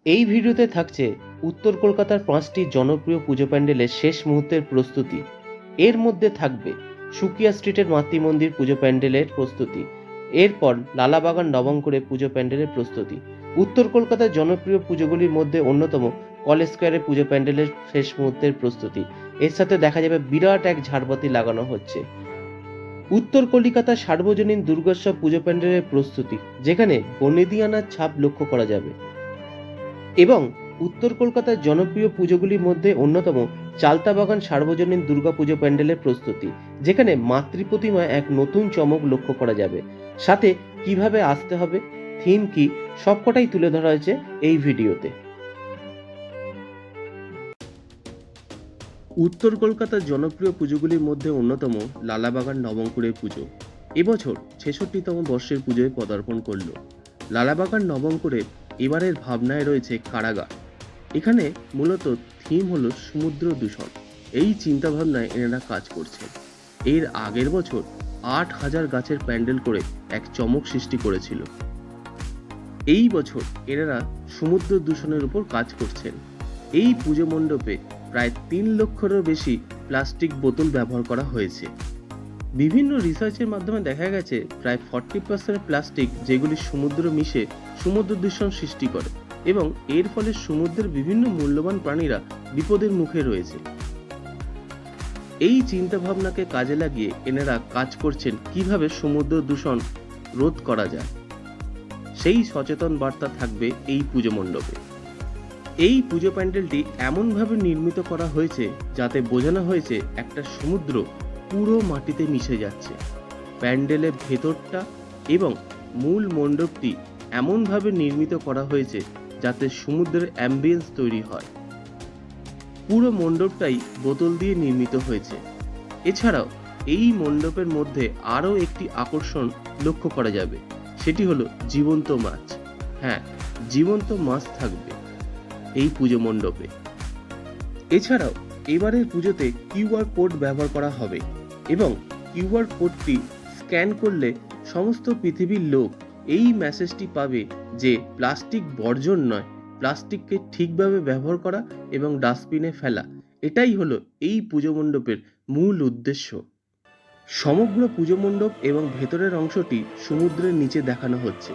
এই ভিডিওতে থাকছে উত্তর কলকাতার 5টি জনপ্রিয় পুজো প্যান্ডেলের শেষ মুহূর্তের প্রস্তুতি। এর মধ্যে থাকবে সুকিয়া স্ট্রিটের মাতৃমন্দির পুজো প্যান্ডেলের প্রস্তুতি, এরপর লালাবাগান নবঙ্কুরে পুজো প্যান্ডেলের প্রস্তুতি। উত্তর কলকাতার জনপ্রিয় পুজোগুলির মধ্যে অন্যতম কলেজ স্কোয়ারের পুজো প্যান্ডেলের শেষ মুহূর্তের প্রস্তুতি। এর সাথে দেখা যাবে বিরাট এক ঝাড়বাতি লাগানো হচ্ছে। উত্তর কলিকাতার সার্বজনীন দুর্গোৎসব পুজো প্যান্ডেলের প্রস্তুতি, যেখানে বনেদিয়ানার ছাপ লক্ষ্য করা যাবে। এবং উত্তর কলকাতার জনপ্রিয় পুজোগুলির মধ্যে অন্যতম চালতাবাগান সার্বজনীন দুর্গা পুজো প্যান্ডেলের প্রস্তুতি, যেখানে মাতৃপ্রতিমায় এক নতুন চমক লক্ষ্য করা যাবে। সাথে কিভাবে আসতে হবে, থিম কি, সবকটাই তুলে ধরা হয়েছে এই ভিডিওতে। উত্তর কলকাতার জনপ্রিয় পুজোগুলির মধ্যে অন্যতম লালাবাগান নবঙ্কুরের পুজো এবছর 66তম বর্ষের পুজোয় পদার্পণ করল। লালাবাগান নবঙ্কুরের এবারের ভাবনায় রয়েছে কারাগার। এখানে মূলত থিম হলো সমুদ্র দূষণ। এই চিন্তাভাবনায় এনারা কাজ করছেন। এর আগের বছর 8,000 গাছের প্যান্ডেল করে এক চমক সৃষ্টি করেছিল। এই বছর এনারা সমুদ্র দূষণের উপর কাজ করছেন। এই পুজো মণ্ডপে প্রায় 3 লক্ষেরও বেশি প্লাস্টিক বোতল ব্যবহার করা হয়েছে। বিভিন্ন রিসার্চের মাধ্যমে দেখা গেছে প্রায় 40% প্লাস্টিক যেগুলি সমুদ্র মিশে সমুদ্র দূষণ সৃষ্টি করে, এবং এর ফলে সমুদ্রের বিভিন্ন মূল্যবান প্রাণীরা বিপদের মুখে রয়েছে। এই চিন্তাভাবনাকে কাজে লাগিয়ে এনারা কাজ করছেন কিভাবে সমুদ্র দূষণ রোধ করা যায়। সেই সচেতন বার্তা থাকবে এই পুজো মণ্ডপে। এই পুজো প্যান্ডেলটি এমনভাবে নির্মিত করা হয়েছে যাতে বোঝানো হয়েছে একটা সমুদ্র পুরো মাটিতে মিশে যাচ্ছে। প্যান্ডেলের ভেতরটা এবং মূল মণ্ডপটি এমনভাবে নির্মিত করা হয়েছে যাতে সমুদ্রের অ্যাম্বিয়েন্স তৈরি হয়। পুরো মণ্ডপটাই বোতল দিয়ে নির্মিত হয়েছে। এছাড়াও এই মণ্ডপের মধ্যে আরও একটি আকর্ষণ লক্ষ্য করা যাবে, সেটি হলো জীবন্ত মাছ। হ্যাঁ, জীবন্ত মাছ থাকবে এই পুজো মণ্ডপে। এছাড়াও এবারের পুজোতে কিউআর কোড ব্যবহার করা হবে, এবং কিউআর কোডটি স্ক্যান করলে সমস্ত পৃথিবীর লোক এই মেসেজটি পাবে যে প্লাস্টিক বর্জন নয়, প্লাস্টিককে ঠিকভাবে ব্যবহার করা এবং ডাস্টবিনে ফেলা। এটাই হলো এই পুজো মণ্ডপের মূল উদ্দেশ্য। সমগ্র পুজো মণ্ডপ এবং ভেতরের অংশটি সমুদ্রের নিচে দেখানো হচ্ছে,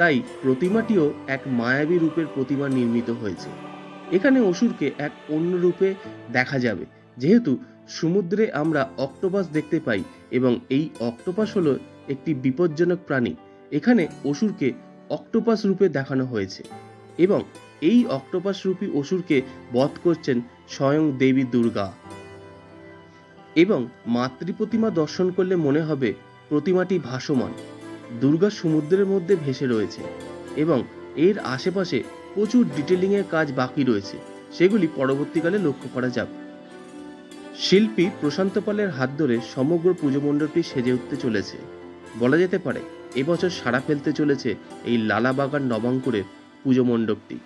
তাই প্রতিমাটিও এক মায়াবী রূপের প্রতিমা নির্মিত হয়েছে। এখানে অসুরকে এক অন্য রূপে দেখা যাবে, যেহেতু সমুদ্রে আমরা অক্টোপাস দেখতে পাই এবং এই অক্টোপাস হলো একটি বিপজ্জনক প্রাণী। এখানে অসুরকে অক্টোপাস রূপে দেখানো হয়েছে, এবং এই অক্টোপাস রূপী অসুরকে বধ করছেন স্বয়ং দেবী দুর্গা। এবং মাতৃপ্রতিমা দর্শন করলে মনে হবে প্রতিমাটি ভাসমান। দুর্গা সমুদ্রের মধ্যে ভেসে রয়েছে, এবং এর আশেপাশে প্রচুর ডিটেলিংয়ের কাজ বাকি রয়েছে, সেগুলি পরবর্তীকালে লক্ষ্য করা যাবে। শিল্পী প্রশান্ত পালের হাত ধরে সমগ্র পুজো মণ্ডপটি সেজে উঠতে চলেছে। বলা যেতে পারে এবছর সাড়া ফেলতে চলেছে এই লালাবাগান নবঙ্কুরের পুজো মণ্ডপটি।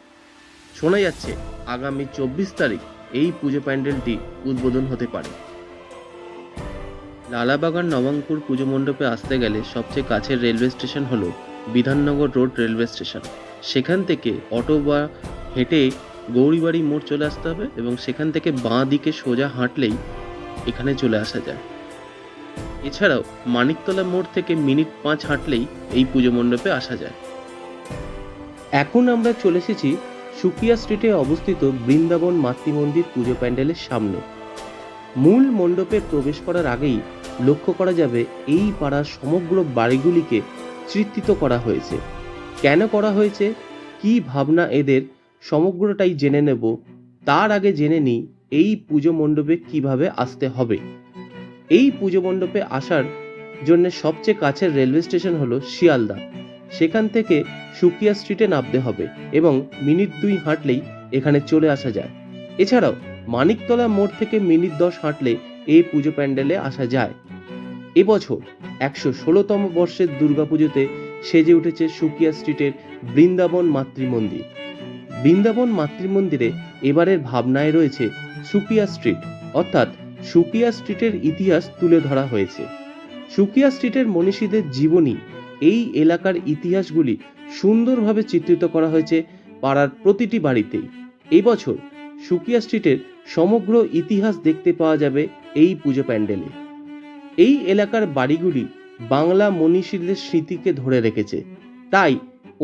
শোনা যাচ্ছে আগামী 24 তারিখ এই পুজো প্যান্ডেলটি উদ্বোধন হতে পারে। লালাবাগান নবঙ্কুর পুজো মণ্ডপে আসতে গেলে সবচেয়ে কাছের রেলওয়ে স্টেশন হলো বিধাননগর রোড রেলওয়ে স্টেশন। সেখান থেকে অটো বা হেঁটে গৌরীবাড়ি মোড় চলে আসতে হবে, এবং সেখান থেকে বাঁ দিকে সোজা হাঁটলেই এখানে চলে আসা যায়। এছাড়াও মানিকতলা মোড় থেকে মিনিট 5 হাঁটলেই এই পুজো মণ্ডপে আসা যায়। এখন আমরা চলে এসেছি সুকিয়া স্ট্রিটে অবস্থিত বৃন্দাবন মাতৃমন্দির পুজো প্যান্ডেলের সামনে। মূল মণ্ডপে প্রবেশ করার আগেই লক্ষ্য করা যাবে এই পাড়ার সমগ্র বাড়িগুলিকে চিত্রিত করা হয়েছে। কেন করা হয়েছে, কি ভাবনা এদের, সমগ্রটাই জেনে নেব। তার আগে জেনে নিই এই পুজো মণ্ডপে কিভাবে আসতে হবে। এই পুজো মণ্ডপে আসার জন্য সবচেয়ে কাছের রেলওয়ে স্টেশন হলো শিয়ালদা। সেখান থেকে সুকিয়া স্ট্রিটে নামতে হবে, এবং মিনিট 2 হাঁটলেই এখানে চলে আসা যায়। এছাড়াও মানিকতলা মোড় থেকে মিনিট 10 হাঁটলে এই পুজো প্যান্ডেলে আসা যায়। এবছর 116তম বর্ষের দুর্গাপুজোতে সেজে উঠেছে সুকিয়া স্ট্রিটের বৃন্দাবন মাতৃমন্দির। বৃন্দাবন মাতৃমন্দিরে এবারের ভাবনায় রয়েছে সুকিয়া স্ট্রিট, অর্থাৎ সুকিয়া স্ট্রিটের ইতিহাস তুলে ধরা হয়েছে। সুকিয়া স্ট্রিটের মনীষীদের জীবনী, এই এলাকার ইতিহাসগুলি সুন্দরভাবে চিত্রিত করা হয়েছে পাড়ার প্রতিটি বাড়িতেই। এই বছর সুকিয়া স্ট্রিটের সমগ্র ইতিহাস দেখতে পাওয়া যাবে এই পুজো প্যান্ডেলে। এই এলাকার বাড়িগুলি বাংলা মনীষীদের স্মৃতিকে ধরে রেখেছে, তাই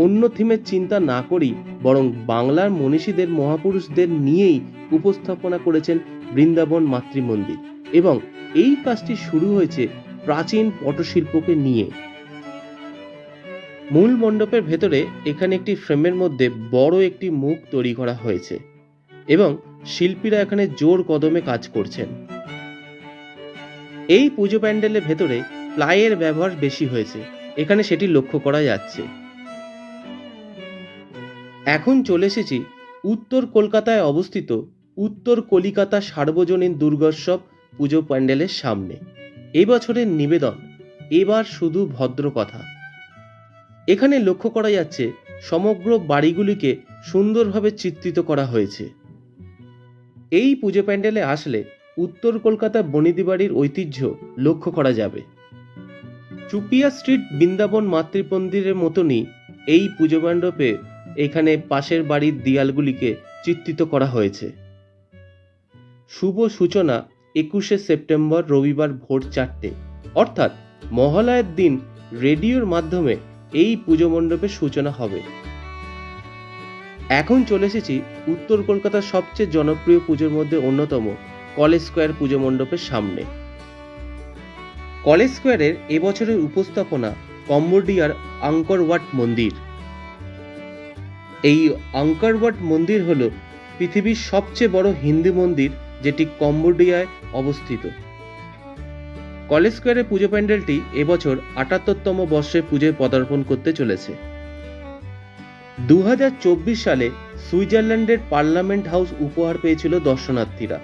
অন্য থিমের চিন্তা না করেই বরং বাংলার মনীষীদের মহাপুরুষদের নিয়েই উপস্থাপনা করেছেন বৃন্দাবন মাতৃমন্দির, এবং এই কাজটি শুরু হয়েছে প্রাচীন পটশিল্পকে নিয়ে। মূল মণ্ডপের ভেতরে এখানে একটি ফ্রেমের মধ্যে বড় একটি মুখ তৈরি করা হয়েছে এবং শিল্পীরা এখানে জোর কদমে কাজ করছেন। এই পুজো প্যান্ডেলের ভেতরে প্লাইয়ের ব্যবহার বেশি হয়েছে, এখানে সেটি লক্ষ্য করা যাচ্ছে। এখন চলে এসেছি উত্তর কলকাতায় অবস্থিত উত্তর কলিকাতা সার্বজনীন দুর্গোৎসব পুজো প্যান্ডেলের সামনে। এই বছরের নিবেদন এবার শুধু ভদ্র কথা। এখানে লক্ষ্য করা যাচ্ছে সমগ্র বাড়িগুলিকে সুন্দরভাবে চিত্রিত করা হয়েছে। এই পুজো প্যান্ডেলে আসলে উত্তর কলকাতা বনেদি বাড়ির ঐতিহ্য লক্ষ্য করা যাবে। চুপিয়া স্ট্রিট বৃন্দাবন মাতৃমন্দিরের মতনই এই পুজো মণ্ডপে এখানে পাশের বাড়ির দেয়ালগুলিকে চিত্রিত করা হয়েছে। শুভ সূচনা 21শে সেপ্টেম্বর রবিবার ভোর 4টে, অর্থাৎ মহালয়ের দিন রেডিওর মাধ্যমে এই পুজো মণ্ডপের সূচনা হবে। এখন চলে এসেছি উত্তর কলকাতার সবচেয়ে জনপ্রিয় পুজোর মধ্যে অন্যতম কলেজ স্কোয়ার পুজো মণ্ডপের সামনে। কলেজ স্কোয়ারের এবছরের উপস্থাপনা কম্বোডিয়ার আঙ্কর ওয়াট মন্দির। এই আঙ্কর ওয়াট মন্দির হল পৃথিবীর সবচেয়ে বড় হিন্দু মন্দির, যেটি কম্বোডিয়ায় অবস্থিত। কলেজ স্কোয়ারের পুজো প্যান্ডেলটি এবছর ৭৮তম বর্ষে পুজোয় পদার্পণ করতে চলেছে। 2024 সালে সুইজারল্যান্ডের পার্লামেন্ট হাউস উপহার পেয়েছিল দর্শনার্থীরা।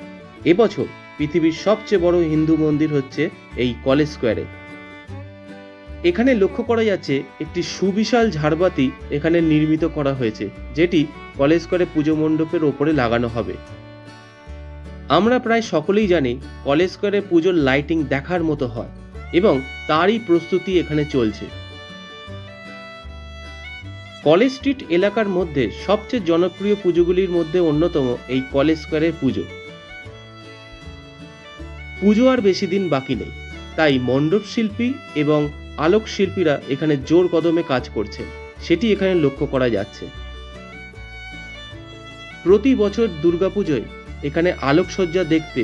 এবছর পৃথিবীর সবচেয়ে বড় হিন্দু মন্দির হচ্ছে এই কলেজ স্কোয়ারে। এখানে লক্ষ্য করা যাচ্ছে একটি সুবিশাল ঝাড়বাতি এখানে নির্মিত করা হয়েছে, যেটি কলেজ স্কোয়ারে পুজো মণ্ডপের ওপরে লাগানো হবে। আমরা প্রায় সকলেই জানি কলেজ স্কোয়ারে পুজোর লাইটিং দেখার মতো হয় এবং তারই প্রস্তুতি এখানে চলছে। কলেজ স্ট্রিট এলাকার মধ্যে সবচেয়ে জনপ্রিয় পুজোগুলির মধ্যে অন্যতম এই কলেজ স্কোয়ারের পুজো। পুজো আর বেশি দিন বাকি নেই, তাই মণ্ডপ শিল্পী এবং আলোক শিল্পীরা এখানে জোর কদমে কাজ করছেন, সেটি এখানে লক্ষ্য করা যাচ্ছে। প্রতি বছর দুর্গাপুজোয় এখানে আলোকসজ্জা দেখতে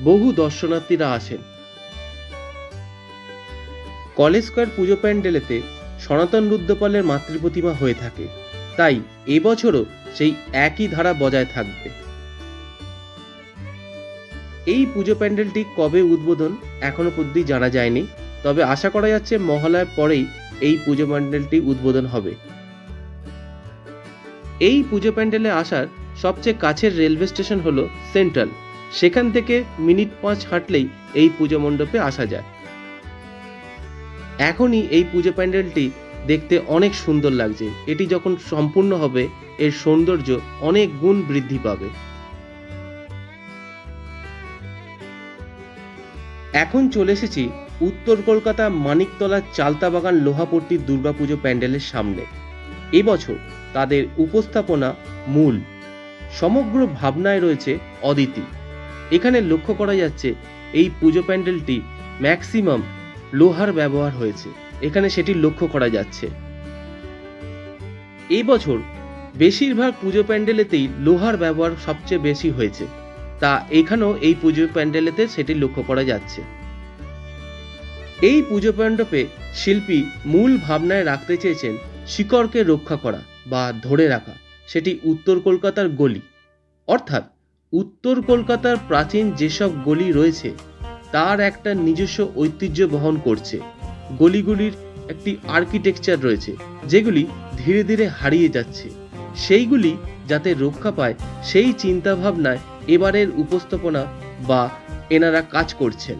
বহু দর্শনার্থীরা আসেন। কলেজ স্কোয়ার পুজো প্যান্ডেলেতে সনাতন রুদ্রপালের মাতৃপ্রতিমা হয়ে থাকে, তাই এবছরও সেই একই ধারা বজায় থাকবে। এই পুজো প্যান্ডেলটি কবে উদ্বোধন এখনো পর্যন্ত জানা যায়নি, তবে আশা করা যাচ্ছে মহালয়ার পরেই এই পুজো প্যান্ডেলটি উদ্বোধন হবে। এই পুজো প্যান্ডেলে আসার সবচেয়ে কাছের রেলওয়ে স্টেশন হলো সেন্ট্রাল, সেখান থেকে মিনিট 5 হাঁটলেই এই পুজো মণ্ডপে আসা যায়। এখনই এই পুজো প্যান্ডেলটি দেখতে অনেক সুন্দর লাগছে, এটি যখন সম্পূর্ণ হবে এর সৌন্দর্য অনেক গুণ বৃদ্ধি পাবে। এখন চলে এসেছি উত্তর কলকাতা মানিকতলার চালতাবাগান লোহাপট্টির দুর্গাপুজো প্যান্ডেলের সামনে। এবছর তাদের উপস্থাপনা মূল, সমগ্র ভাবনায় রয়েছে অদিতি। এখানে লক্ষ্য করা যাচ্ছে এই পুজো প্যান্ডেলটি ম্যাক্সিমাম লোহার ব্যবহার হয়েছে, এখানে সেটি লক্ষ্য করা যাচ্ছে। এই বছর বেশিরভাগ পুজো প্যান্ডেলেতেই লোহার ব্যবহার সবচেয়ে বেশি হয়েছে, তা এখানেও এই পুজো প্যান্ডেলেতে সেটি লক্ষ্য করা যাচ্ছে। এই পুজো মণ্ডপে শিল্পী মূল ভাবনায় রাখতে চেয়েছেন শিকড়কে রক্ষা করা বা ধরে রাখা, সেটি উত্তর কলকাতার গলি, অর্থাৎ উত্তর কলকাতার প্রাচীন যেসব গলি রয়েছে তার একটা নিজস্ব ঐতিহ্য বহন করছে। গলিগুলির একটি আর্কিটেকচার রয়েছে যেগুলি ধীরে ধীরে হারিয়ে যাচ্ছে, সেইগুলি যাতে রক্ষা পায় সেই চিন্তা ভাবনায় এবারের উপস্থাপনা বা এনারা কাজ করছেন।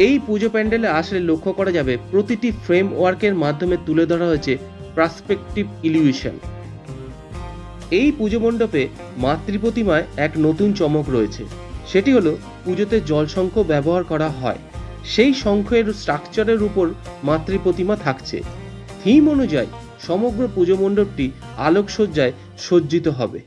এই পুজো প্যান্ডেলে আসলে লক্ষ্য করা যাবে প্রতিটি ফ্রেম ওয়ার্কের মাধ্যমে তুলে ধরা হয়েছে পার্সপেক্টিভ ইলিউশন। এই পুজো মণ্ডপে মাতৃপ্রতিমায় এক নতুন চমক রয়েছে, সেটি হলো পুজোতে জলশঙ্খ ব্যবহার করা হয়, সেই শঙ্খের স্ট্রাকচারের উপর মাতৃপ্রতিমা থাকছে। থিম অনুযায়ী সমগ্র পুজো মণ্ডপটি আলোকসজ্জায় সজ্জিত হবে।